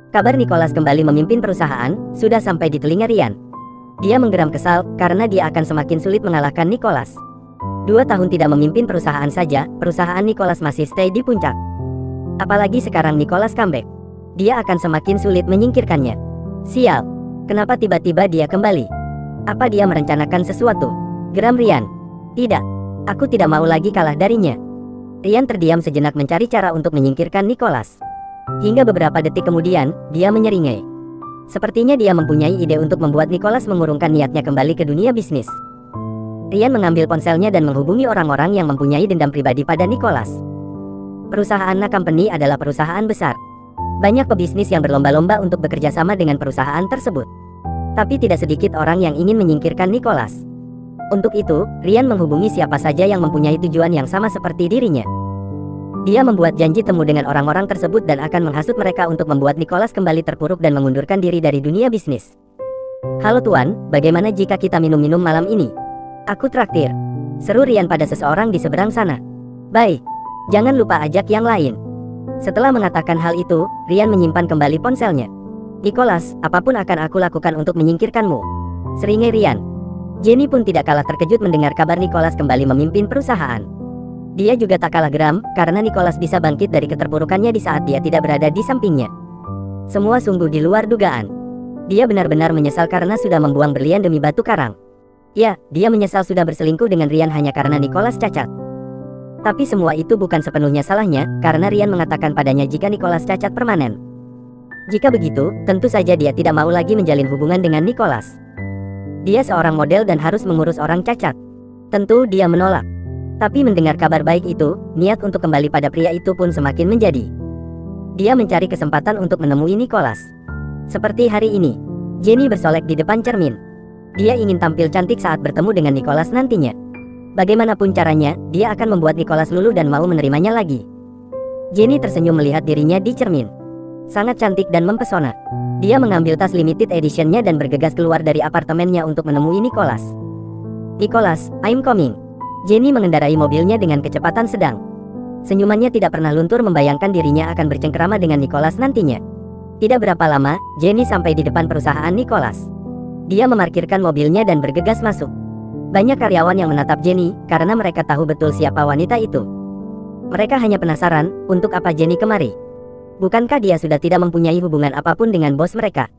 Kabar Nicholas kembali memimpin perusahaan sudah sampai di telinga Ryan. Dia menggeram kesal karena dia akan semakin sulit mengalahkan Nicholas. 2 tahun tidak memimpin perusahaan saja, perusahaan Nicholas masih stay di puncak. Apalagi sekarang Nicholas comeback. Dia akan semakin sulit menyingkirkannya. Sial, kenapa tiba-tiba dia kembali? Apa dia merencanakan sesuatu? Geram Ryan. Tidak, aku tidak mau lagi kalah darinya. Ryan terdiam sejenak mencari cara untuk menyingkirkan Nicholas. Hingga beberapa detik kemudian, dia menyeringai. Sepertinya dia mempunyai ide untuk membuat Nicholas mengurungkan niatnya kembali ke dunia bisnis. Ryan mengambil ponselnya dan menghubungi orang-orang yang mempunyai dendam pribadi pada Nicholas. Perusahaan Na Company adalah perusahaan besar. Banyak pebisnis yang berlomba-lomba untuk bekerja sama dengan perusahaan tersebut. Tapi tidak sedikit orang yang ingin menyingkirkan Nicholas. Untuk itu, Ryan menghubungi siapa saja yang mempunyai tujuan yang sama seperti dirinya. Dia membuat janji temu dengan orang-orang tersebut dan akan menghasut mereka untuk membuat Nicholas kembali terpuruk dan mengundurkan diri dari dunia bisnis. Halo tuan, bagaimana jika kita minum-minum malam ini? Aku traktir. Seru Ryan pada seseorang di seberang sana. Baik, jangan lupa ajak yang lain. Setelah mengatakan hal itu, Ryan menyimpan kembali ponselnya. Nicholas, apapun akan aku lakukan untuk menyingkirkanmu. Seringai Ryan. Jenny pun tidak kalah terkejut mendengar kabar Nicholas kembali memimpin perusahaan. Dia juga tak kalah geram, karena Nicholas bisa bangkit dari keterpurukannya di saat dia tidak berada di sampingnya. Semua sungguh di luar dugaan. Dia benar-benar menyesal karena sudah membuang berlian demi batu karang. Ya, dia menyesal sudah berselingkuh dengan Ryan hanya karena Nicholas cacat. Tapi semua itu bukan sepenuhnya salahnya, karena Ryan mengatakan padanya jika Nicholas cacat permanen. Jika begitu, tentu saja dia tidak mau lagi menjalin hubungan dengan Nicholas. Dia seorang model dan harus mengurus orang cacat. Tentu dia menolak. Tapi mendengar kabar baik itu, niat untuk kembali pada pria itu pun semakin menjadi. Dia mencari kesempatan untuk menemui Nicholas. Seperti hari ini, Jenny bersolek di depan cermin. Dia ingin tampil cantik saat bertemu dengan Nicholas nantinya. Bagaimanapun caranya, dia akan membuat Nicholas luluh dan mau menerimanya lagi. Jenny tersenyum melihat dirinya di cermin. Sangat cantik dan mempesona. Dia mengambil tas limited edition-nya dan bergegas keluar dari apartemennya untuk menemui Nicholas. Nicholas, I'm coming. Jenny mengendarai mobilnya dengan kecepatan sedang. Senyumannya tidak pernah luntur membayangkan dirinya akan bercengkerama dengan Nicholas nantinya. Tidak berapa lama, Jenny sampai di depan perusahaan Nicholas. Dia memarkirkan mobilnya dan bergegas masuk. Banyak karyawan yang menatap Jenny, karena mereka tahu betul siapa wanita itu. Mereka hanya penasaran, untuk apa Jenny kemari? Bukankah dia sudah tidak mempunyai hubungan apapun dengan bos mereka?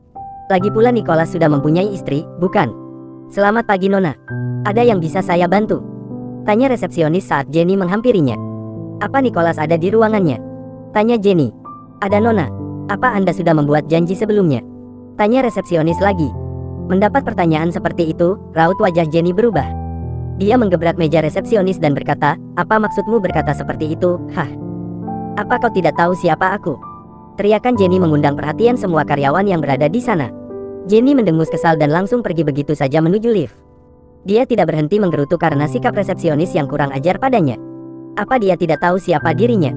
Lagi pula Nicholas sudah mempunyai istri, bukan? Selamat pagi Nona. Ada yang bisa saya bantu? Tanya resepsionis saat Jenny menghampirinya. Apa Nicholas ada di ruangannya? Tanya Jenny. Ada Nona. Apa Anda sudah membuat janji sebelumnya? Tanya resepsionis lagi. Mendapat pertanyaan seperti itu, raut wajah Jenny berubah. Dia menggebrak meja resepsionis dan berkata, apa maksudmu berkata seperti itu? Hah? Apa kau tidak tahu siapa aku? Teriakan Jenny mengundang perhatian semua karyawan yang berada di sana. Jenny mendengus kesal dan langsung pergi begitu saja menuju lift. Dia tidak berhenti menggerutu karena sikap resepsionis yang kurang ajar padanya. Apa dia tidak tahu siapa dirinya?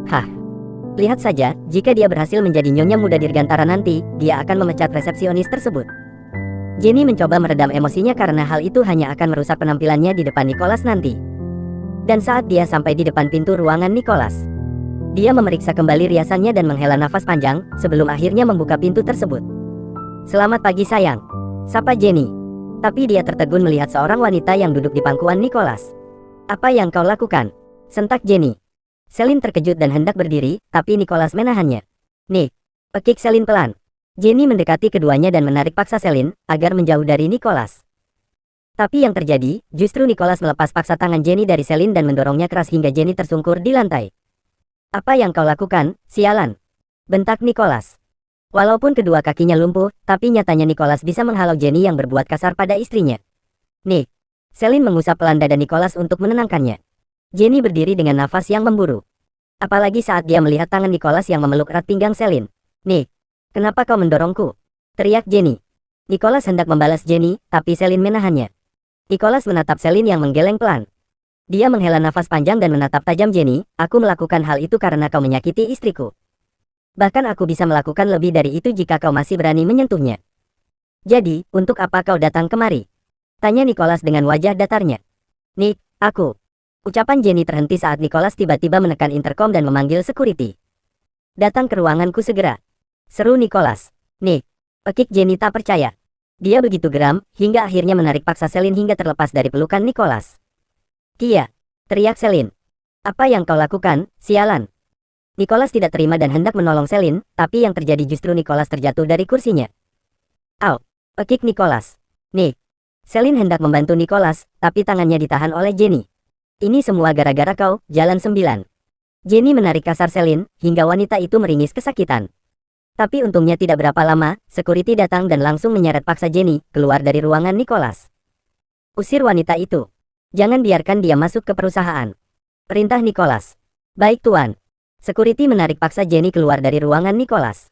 Hah? Lihat saja, jika dia berhasil menjadi nyonya muda dirgantara nanti, dia akan memecat resepsionis tersebut. Jenny mencoba meredam emosinya karena hal itu hanya akan merusak penampilannya di depan Nicholas nanti. Dan saat dia sampai di depan pintu ruangan Nicholas, dia memeriksa kembali riasannya dan menghela nafas panjang, sebelum akhirnya membuka pintu tersebut. Selamat pagi sayang, sapa Jenny. Tapi dia tertegun melihat seorang wanita yang duduk di pangkuan Nicholas. Apa yang kau lakukan? Sentak Jenny. Celine terkejut dan hendak berdiri, tapi Nicholas menahannya. Nick, pekik Celine pelan. Jenny mendekati keduanya dan menarik paksa Celine, agar menjauh dari Nicholas. Tapi yang terjadi, justru Nicholas melepas paksa tangan Jenny dari Celine dan mendorongnya keras hingga Jenny tersungkur di lantai. Apa yang kau lakukan, sialan? Bentak Nicholas. Walaupun kedua kakinya lumpuh, tapi nyatanya Nicholas bisa menghalau Jenny yang berbuat kasar pada istrinya. Nick. Celine mengusap pelan dada Nicholas untuk menenangkannya. Jenny berdiri dengan nafas yang memburu. Apalagi saat dia melihat tangan Nicholas yang memeluk erat pinggang Celine. Nick, kenapa kau mendorongku? Teriak Jenny. Nicholas hendak membalas Jenny, tapi Celine menahannya. Nicholas menatap Celine yang menggeleng pelan. Dia menghela nafas panjang dan menatap tajam Jenny, aku melakukan hal itu karena kau menyakiti istriku. Bahkan aku bisa melakukan lebih dari itu jika kau masih berani menyentuhnya. Jadi, untuk apa kau datang kemari? Tanya Nicholas dengan wajah datarnya. Nick, aku. Ucapan Jenny terhenti saat Nicholas tiba-tiba menekan intercom dan memanggil security. Datang ke ruanganku segera. Seru Nicholas. Nick, pekik Jenny tak percaya. Dia begitu geram, hingga akhirnya menarik paksa Celine hingga terlepas dari pelukan Nicholas. Kia, teriak Celine. Apa yang kau lakukan, sialan? Nicholas tidak terima dan hendak menolong Celine, tapi yang terjadi justru Nicholas terjatuh dari kursinya. Au, pekik Nicholas. Nick. Celine hendak membantu Nicholas, tapi tangannya ditahan oleh Jenny. Ini semua gara-gara kau, jalan 9. Jenny menarik kasar Celine, hingga wanita itu meringis kesakitan. Tapi untungnya tidak berapa lama, security datang dan langsung menyeret paksa Jenny keluar dari ruangan Nicholas. Usir wanita itu. Jangan biarkan dia masuk ke perusahaan. Perintah Nicholas. Baik tuan. Security menarik paksa Jenny keluar dari ruangan Nicholas.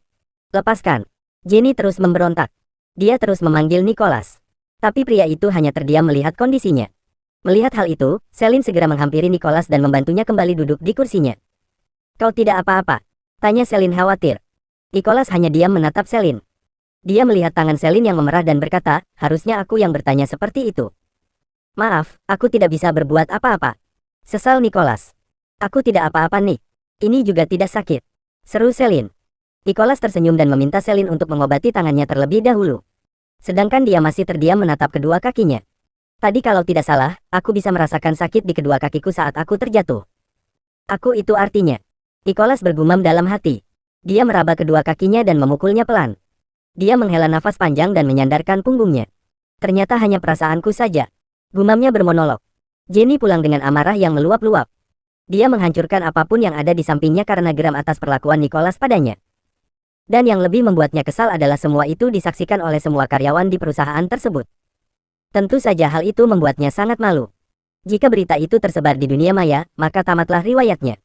Lepaskan. Jenny terus memberontak. Dia terus memanggil Nicholas. Tapi pria itu hanya terdiam melihat kondisinya. Melihat hal itu, Celine segera menghampiri Nicholas dan membantunya kembali duduk di kursinya. Kau tidak apa-apa? Tanya Celine khawatir. Nicholas hanya diam menatap Celine. Dia melihat tangan Celine yang memerah dan berkata, harusnya aku yang bertanya seperti itu. Maaf, aku tidak bisa berbuat apa-apa. Sesal Nicholas. Aku tidak apa-apa Nick. Ini juga tidak sakit. Seru Celine. Nicholas tersenyum dan meminta Celine untuk mengobati tangannya terlebih dahulu. Sedangkan dia masih terdiam menatap kedua kakinya. Tadi kalau tidak salah, aku bisa merasakan sakit di kedua kakiku saat aku terjatuh. Aku itu artinya. Nicholas bergumam dalam hati. Dia meraba kedua kakinya dan memukulnya pelan. Dia menghela nafas panjang dan menyandarkan punggungnya. Ternyata hanya perasaanku saja. Gumamnya bermonolog. Jenny pulang dengan amarah yang meluap-luap. Dia menghancurkan apapun yang ada di sampingnya karena geram atas perlakuan Nicholas padanya. Dan yang lebih membuatnya kesal adalah semua itu disaksikan oleh semua karyawan di perusahaan tersebut. Tentu saja hal itu membuatnya sangat malu. Jika berita itu tersebar di dunia maya, maka tamatlah riwayatnya.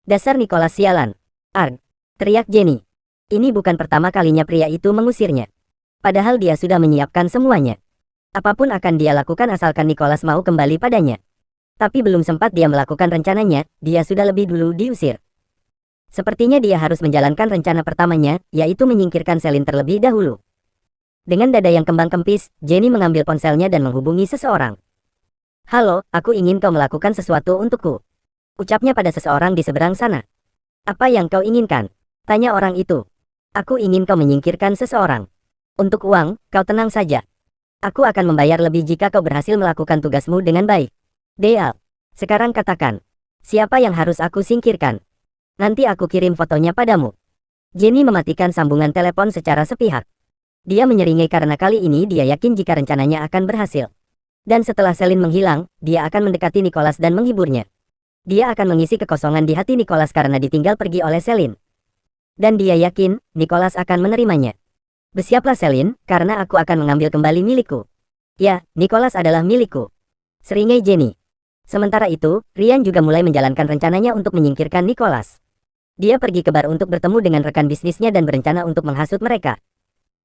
Dasar Nicholas sialan. Arg. Teriak Jenny. Ini bukan pertama kalinya pria itu mengusirnya. Padahal dia sudah menyiapkan semuanya. Apapun akan dia lakukan asalkan Nicholas mau kembali padanya. Tapi belum sempat dia melakukan rencananya, dia sudah lebih dulu diusir. Sepertinya dia harus menjalankan rencana pertamanya, yaitu menyingkirkan Celine terlebih dahulu. Dengan dada yang kembang kempis, Jenny mengambil ponselnya dan menghubungi seseorang. Halo, aku ingin kau melakukan sesuatu untukku. Ucapnya pada seseorang di seberang sana. Apa yang kau inginkan? Tanya orang itu. Aku ingin kau menyingkirkan seseorang. Untuk uang, kau tenang saja. Aku akan membayar lebih jika kau berhasil melakukan tugasmu dengan baik. Deal. Sekarang katakan. Siapa yang harus aku singkirkan? Nanti aku kirim fotonya padamu. Jenny mematikan sambungan telepon secara sepihak. Dia menyeringai karena kali ini dia yakin jika rencananya akan berhasil. Dan setelah Celine menghilang, dia akan mendekati Nicholas dan menghiburnya. Dia akan mengisi kekosongan di hati Nicholas karena ditinggal pergi oleh Celine. Dan dia yakin, Nicholas akan menerimanya. Bersiaplah Celine, karena aku akan mengambil kembali milikku. Ya, Nicholas adalah milikku. Seringai Jenny. Sementara itu, Ryan juga mulai menjalankan rencananya untuk menyingkirkan Nicholas. Dia pergi ke bar untuk bertemu dengan rekan bisnisnya dan berencana untuk menghasut mereka.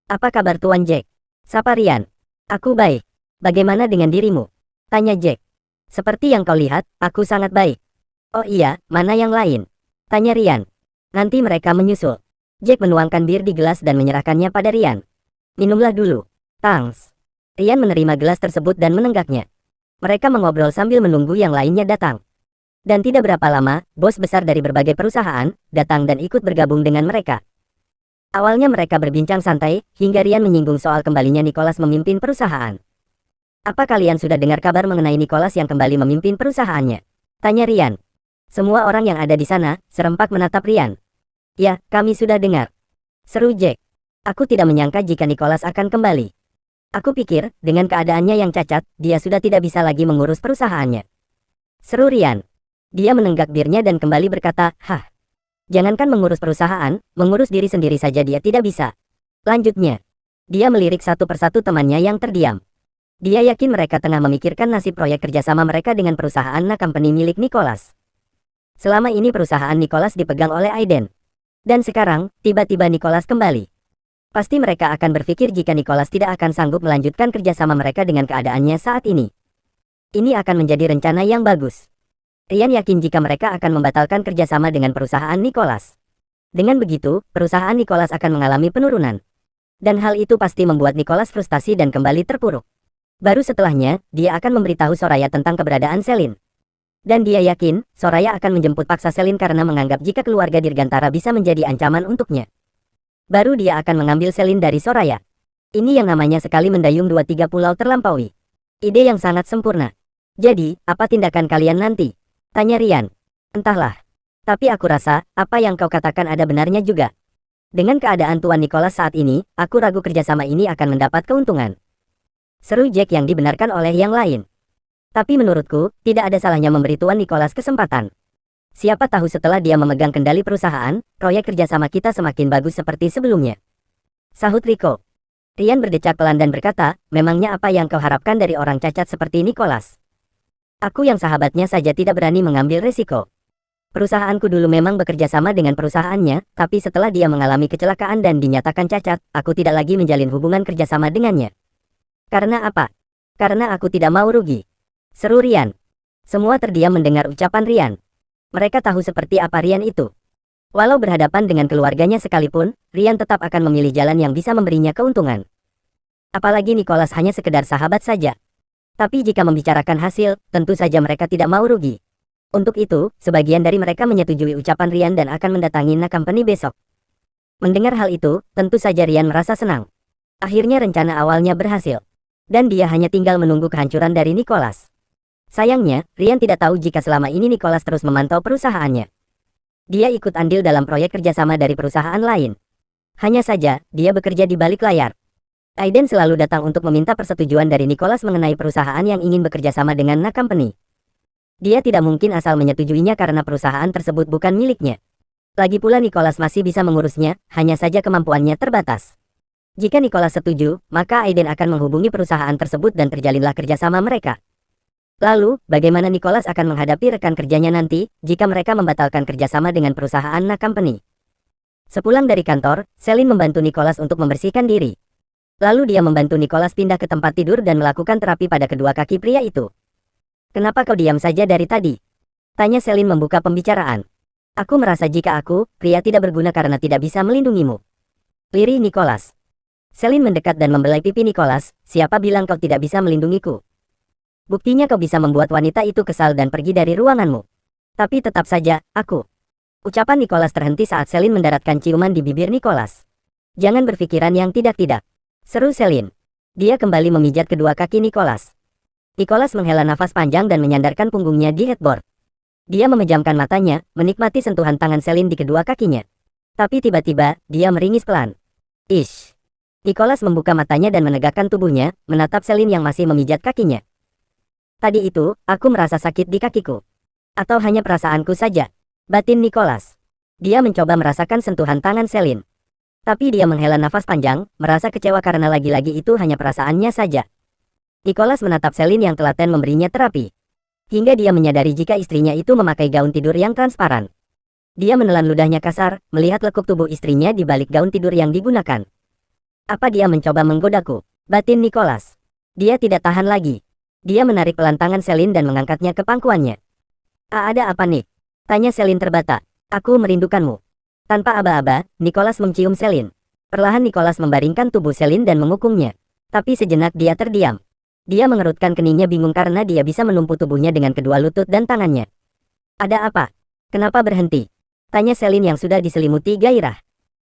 Apa kabar Tuan Jack? Sapa Ryan. Aku baik. Bagaimana dengan dirimu? Tanya Jack. Seperti yang kau lihat, aku sangat baik. Oh iya, mana yang lain? Tanya Ryan. Nanti mereka menyusul. Jack menuangkan bir di gelas dan menyerahkannya pada Ryan. Minumlah dulu. Thanks. Ryan menerima gelas tersebut dan menenggaknya. Mereka mengobrol sambil menunggu yang lainnya datang. Dan tidak berapa lama, bos besar dari berbagai perusahaan datang dan ikut bergabung dengan mereka. Awalnya mereka berbincang santai, hingga Ryan menyinggung soal kembalinya Nicholas memimpin perusahaan. Apa kalian sudah dengar kabar mengenai Nicholas yang kembali memimpin perusahaannya? Tanya Ryan. Semua orang yang ada di sana serempak menatap Ryan. Ya, kami sudah dengar. Seru Jack. Aku tidak menyangka jika Nicholas akan kembali. Aku pikir, dengan keadaannya yang cacat, dia sudah tidak bisa lagi mengurus perusahaannya. Seru Ryan. Dia menenggak birnya dan kembali berkata, hah. Jangankan mengurus perusahaan, mengurus diri sendiri saja dia tidak bisa. Lanjutnya. Dia melirik satu persatu temannya yang terdiam. Dia yakin mereka tengah memikirkan nasib proyek kerjasama mereka dengan perusahaan company milik Nicholas. Selama ini perusahaan Nicholas dipegang oleh Aiden. Dan sekarang, tiba-tiba Nicholas kembali. Pasti mereka akan berpikir jika Nicholas tidak akan sanggup melanjutkan kerjasama mereka dengan keadaannya saat ini. Ini akan menjadi rencana yang bagus. Ryan yakin jika mereka akan membatalkan kerjasama dengan perusahaan Nicholas. Dengan begitu, perusahaan Nicholas akan mengalami penurunan. Dan hal itu pasti membuat Nicholas frustasi dan kembali terpuruk. Baru setelahnya, dia akan memberitahu Soraya tentang keberadaan Celine. Dan dia yakin, Soraya akan menjemput paksa Celine karena menganggap jika keluarga Dirgantara bisa menjadi ancaman untuknya. Baru dia akan mengambil Selin dari Soraya. Ini yang namanya sekali mendayung 2-3 pulau terlampaui. Ide yang sangat sempurna. Jadi, apa tindakan kalian nanti? Tanya Rian. Entahlah. Tapi aku rasa, apa yang kau katakan ada benarnya juga. Dengan keadaan Tuan Nicholas saat ini, aku ragu kerjasama ini akan mendapat keuntungan. Seru Jack yang dibenarkan oleh yang lain. Tapi menurutku, tidak ada salahnya memberi Tuan Nicholas kesempatan. Siapa tahu setelah dia memegang kendali perusahaan, proyek kerjasama kita semakin bagus seperti sebelumnya. Sahut Rico. Rian berdecak pelan dan berkata, memangnya apa yang kau harapkan dari orang cacat seperti Nicholas? Aku yang sahabatnya saja tidak berani mengambil resiko. Perusahaanku dulu memang bekerja sama dengan perusahaannya, tapi setelah dia mengalami kecelakaan dan dinyatakan cacat, aku tidak lagi menjalin hubungan kerjasama dengannya. Karena apa? Karena aku tidak mau rugi. Seru Rian. Semua terdiam mendengar ucapan Rian. Mereka tahu seperti apa Rian itu. Walau berhadapan dengan keluarganya sekalipun, Rian tetap akan memilih jalan yang bisa memberinya keuntungan. Apalagi Nicholas hanya sekedar sahabat saja. Tapi jika membicarakan hasil, tentu saja mereka tidak mau rugi. Untuk itu, sebagian dari mereka menyetujui ucapan Rian dan akan mendatangi Na Company besok. Mendengar hal itu, tentu saja Rian merasa senang. Akhirnya rencana awalnya berhasil. Dan dia hanya tinggal menunggu kehancuran dari Nicholas. Sayangnya, Rian tidak tahu jika selama ini Nicholas terus memantau perusahaannya. Dia ikut andil dalam proyek kerjasama dari perusahaan lain. Hanya saja, dia bekerja di balik layar. Aiden selalu datang untuk meminta persetujuan dari Nicholas mengenai perusahaan yang ingin bekerja sama dengan Na Company. Dia tidak mungkin asal menyetujuinya karena perusahaan tersebut bukan miliknya. Lagi pula Nicholas masih bisa mengurusnya, hanya saja kemampuannya terbatas. Jika Nicholas setuju, maka Aiden akan menghubungi perusahaan tersebut dan terjalinlah kerjasama mereka. Lalu, bagaimana Nicholas akan menghadapi rekan kerjanya nanti, jika mereka membatalkan kerjasama dengan perusahaan Na Company? Sepulang dari kantor, Selin membantu Nicholas untuk membersihkan diri. Lalu dia membantu Nicholas pindah ke tempat tidur dan melakukan terapi pada kedua kaki pria itu. Kenapa kau diam saja dari tadi? Tanya Selin membuka pembicaraan. Aku merasa jika aku, pria tidak berguna karena tidak bisa melindungimu. Lirih Nicholas. Selin mendekat dan membelai pipi Nicholas, siapa bilang kau tidak bisa melindungiku? Buktinya kau bisa membuat wanita itu kesal dan pergi dari ruanganmu. Tapi tetap saja, aku. Ucapan Nicholas terhenti saat Selin mendaratkan ciuman di bibir Nicholas. Jangan berpikiran yang tidak-tidak. Seru Selin. Dia kembali memijat kedua kaki Nicholas. Nicholas menghela nafas panjang dan menyandarkan punggungnya di headboard. Dia memejamkan matanya, menikmati sentuhan tangan Selin di kedua kakinya. Tapi tiba-tiba, dia meringis pelan. Ish. Nicholas membuka matanya dan menegakkan tubuhnya, menatap Selin yang masih memijat kakinya. Tadi itu, aku merasa sakit di kakiku. Atau hanya perasaanku saja. Batin Nicholas. Dia mencoba merasakan sentuhan tangan Selin. Tapi dia menghela nafas panjang, merasa kecewa karena lagi-lagi itu hanya perasaannya saja. Nicholas menatap Selin yang telaten memberinya terapi. Hingga dia menyadari jika istrinya itu memakai gaun tidur yang transparan. Dia menelan ludahnya kasar, melihat lekuk tubuh istrinya di balik gaun tidur yang digunakan. Apa dia mencoba menggodaku? Batin Nicholas. Dia tidak tahan lagi. Dia menarik pelan tangan Selin dan mengangkatnya ke pangkuannya. Ada apa nih? Tanya Selin terbata. Aku merindukanmu. Tanpa aba-aba, Nicholas mencium Selin. Perlahan Nicholas membaringkan tubuh Selin dan mengukungnya. Tapi sejenak dia terdiam. Dia mengerutkan keningnya bingung karena dia bisa menumpu tubuhnya dengan kedua lutut dan tangannya. Ada apa? Kenapa berhenti? Tanya Selin yang sudah diselimuti gairah.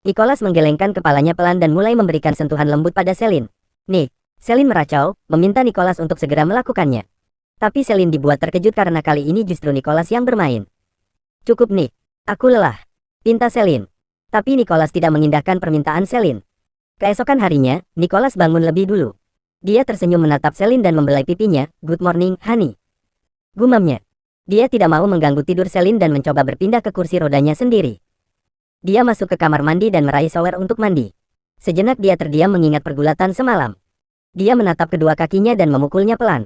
Nicholas menggelengkan kepalanya pelan dan mulai memberikan sentuhan lembut pada Selin. Nih. Selin meracau, meminta Nicholas untuk segera melakukannya. Tapi Selin dibuat terkejut karena kali ini justru Nicholas yang bermain. Cukup nih, aku lelah. Pinta Selin. Tapi Nicholas tidak mengindahkan permintaan Selin. Keesokan harinya, Nicholas bangun lebih dulu. Dia tersenyum menatap Selin dan membelai pipinya, "Good morning, honey." Gumamnya. Dia tidak mau mengganggu tidur Selin dan mencoba berpindah ke kursi rodanya sendiri. Dia masuk ke kamar mandi dan meraih shower untuk mandi. Sejenak dia terdiam mengingat pergulatan semalam. Dia menatap kedua kakinya dan memukulnya pelan.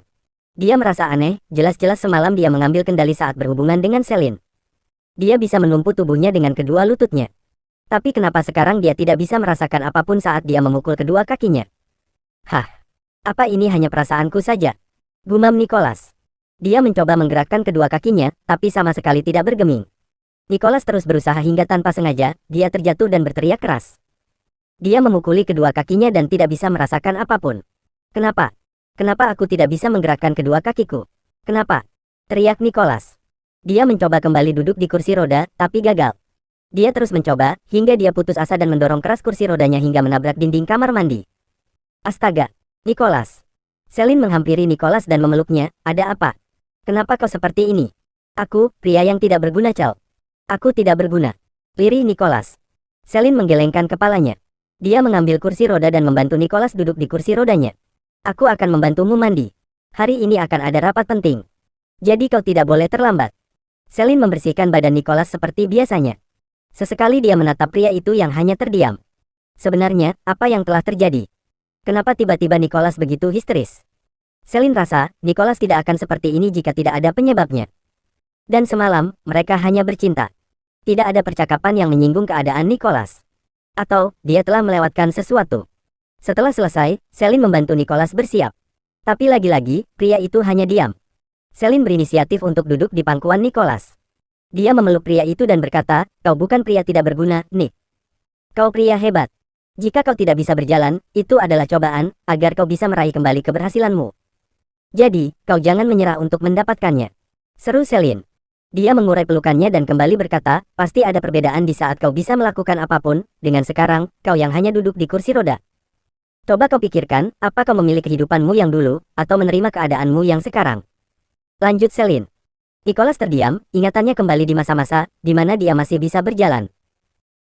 Dia merasa aneh, jelas-jelas semalam dia mengambil kendali saat berhubungan dengan Selin. Dia bisa menumpu tubuhnya dengan kedua lututnya. Tapi kenapa sekarang dia tidak bisa merasakan apapun saat dia memukul kedua kakinya? Hah, apa ini hanya perasaanku saja? Gumam Nicholas. Dia mencoba menggerakkan kedua kakinya, tapi sama sekali tidak bergeming. Nicholas terus berusaha hingga tanpa sengaja, dia terjatuh dan berteriak keras. Dia memukuli kedua kakinya dan tidak bisa merasakan apapun. Kenapa? Kenapa aku tidak bisa menggerakkan kedua kakiku? Kenapa? Teriak Nicholas. Dia mencoba kembali duduk di kursi roda, tapi gagal. Dia terus mencoba, hingga dia putus asa dan mendorong keras kursi rodanya hingga menabrak dinding kamar mandi. Astaga, Nicholas. Celine menghampiri Nicholas dan memeluknya. Ada apa? Kenapa kau seperti ini? Aku, pria yang tidak berguna, Cal. Aku tidak berguna. Lirih Nicholas. Celine menggelengkan kepalanya. Dia mengambil kursi roda dan membantu Nicholas duduk di kursi rodanya. Aku akan membantumu mandi. Hari ini akan ada rapat penting. Jadi kau tidak boleh terlambat. Celine membersihkan badan Nicholas seperti biasanya. Sesekali dia menatap pria itu yang hanya terdiam. Sebenarnya, apa yang telah terjadi? Kenapa tiba-tiba Nicholas begitu histeris? Celine rasa, Nicholas tidak akan seperti ini jika tidak ada penyebabnya. Dan semalam, mereka hanya bercinta. Tidak ada percakapan yang menyinggung keadaan Nicholas. Atau, dia telah melewatkan sesuatu. Setelah selesai, Celine membantu Nicholas bersiap. Tapi lagi-lagi, pria itu hanya diam. Celine berinisiatif untuk duduk di pangkuan Nicholas. Dia memeluk pria itu dan berkata, kau bukan pria tidak berguna, Nick. Kau pria hebat. Jika kau tidak bisa berjalan, itu adalah cobaan, agar kau bisa meraih kembali keberhasilanmu. Jadi, kau jangan menyerah untuk mendapatkannya. Seru Celine. Dia mengurai pelukannya dan kembali berkata, pasti ada perbedaan di saat kau bisa melakukan apapun, dengan sekarang, kau yang hanya duduk di kursi roda. Coba kau pikirkan, apa kau memilih kehidupanmu yang dulu, atau menerima keadaanmu yang sekarang? Lanjut Celine. Nicholas terdiam, ingatannya kembali di masa-masa, di mana dia masih bisa berjalan.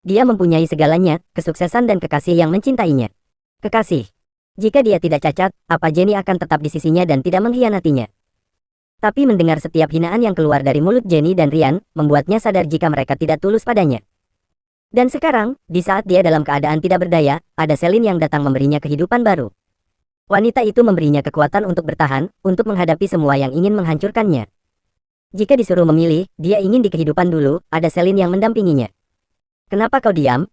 Dia mempunyai segalanya, kesuksesan dan kekasih yang mencintainya. Kekasih. Jika dia tidak cacat, apa Jenny akan tetap di sisinya dan tidak mengkhianatinya? Tapi mendengar setiap hinaan yang keluar dari mulut Jenny dan Ryan, membuatnya sadar jika mereka tidak tulus padanya. Dan sekarang, di saat dia dalam keadaan tidak berdaya, ada Celine yang datang memberinya kehidupan baru. Wanita itu memberinya kekuatan untuk bertahan, untuk menghadapi semua yang ingin menghancurkannya. Jika disuruh memilih, dia ingin di kehidupan dulu, ada Celine yang mendampinginya. Kenapa kau diam?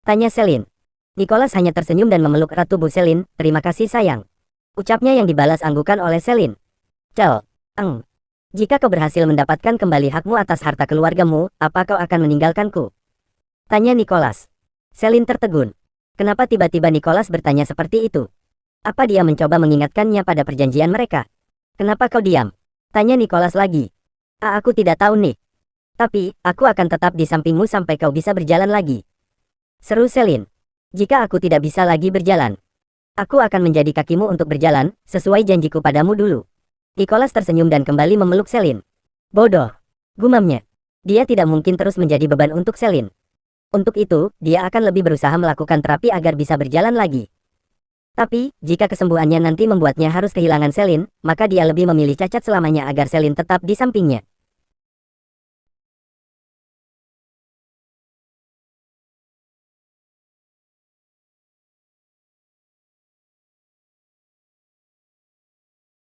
Tanya Celine. Nicholas hanya tersenyum dan memeluk erat tubuh Celine. Terima kasih sayang. Ucapnya yang dibalas anggukan oleh Celine. Cal, jika kau berhasil mendapatkan kembali hakmu atas harta keluargamu, apa kau akan meninggalkanku? Tanya Nicholas. Celine tertegun. Kenapa tiba-tiba Nicholas bertanya seperti itu? Apa dia mencoba mengingatkannya pada perjanjian mereka? Kenapa kau diam? Tanya Nicholas lagi. Aku tidak tahu nih. Tapi, aku akan tetap di sampingmu sampai kau bisa berjalan lagi. Seru Celine. Jika aku tidak bisa lagi berjalan, aku akan menjadi kakimu untuk berjalan, sesuai janjiku padamu dulu. Nicholas tersenyum dan kembali memeluk Celine. Bodoh. Gumamnya. Dia tidak mungkin terus menjadi beban untuk Celine. Untuk itu, dia akan lebih berusaha melakukan terapi agar bisa berjalan lagi. Tapi, jika kesembuhannya nanti membuatnya harus kehilangan Celine, maka dia lebih memilih cacat selamanya agar Celine tetap di sampingnya.